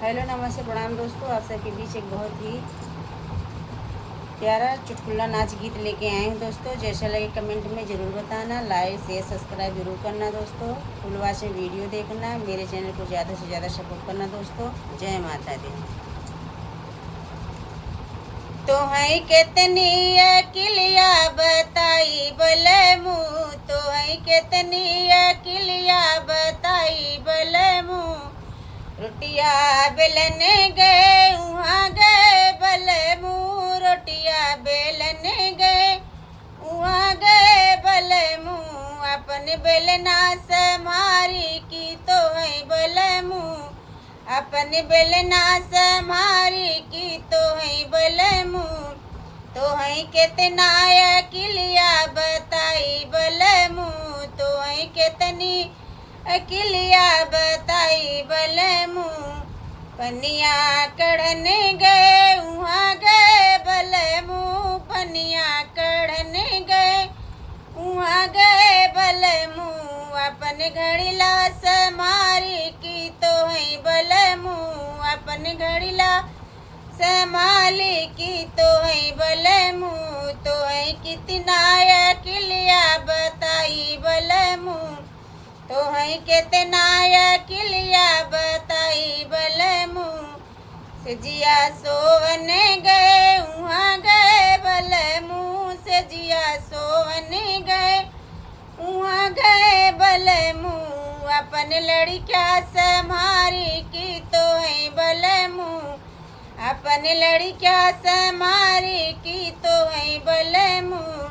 Hello नमस्ते प्रणाम दोस्तों, आप सबके बीच एक बहुत ही प्यारा चुटकुला नाच गीत लेके आए हूँ दोस्तों। जैसा लगे कमेंट में ज़रूर बताना, लाइक शेयर सब्सक्राइब जरूर करना दोस्तों। फुल वॉच में वीडियो देखना, मेरे चैनल को ज़्यादा से ज़्यादा सपोर्ट करना दोस्तों। जय माता दी। तो है कितनी अकिलिया बताई बले मुँह, तो है कितनी अकिलिया बताई बले मुँह। रोटिया बेलन गए वहाँ गए बले मुँह, रोटिया बेलन गए वहाँ गए बले मुँह। अपन बेलना समारी की तो है बले मुँह, अपन बेलना समारी की तो है बले मुँह। तो है कितना अकिलिया बताई बले मुँह, तो है कितनी अकिलिया बताई बले मुँह। पनिया कढ़न गए वहाँ गए बले मुँह, पनिया कढ़न गए वहाँ गए बले मुँह। अपन घड़ीला समारी की तो है बले मुँह, अपन घड़ीला समाली की तो है बले मुँह। तो है कितना अकिलिया बताई बले मुँह, तो है कितना अकिलिया बताई बले मुँह। सजिया सोवन गए वहाँ गए बले मुँह, सजिया सोवन गए वहाँ गए बले मुँह। अपन लड़किया समारी की तो है बले मुँह, अपन लड़किया समारी की तो है बले मुँह।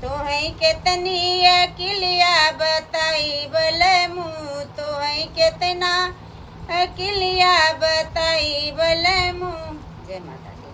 तो है कितनी अकिलिया बताई बले मुँह, तो है कितना अकिलिया बताई बले मुँह। जय माता दी।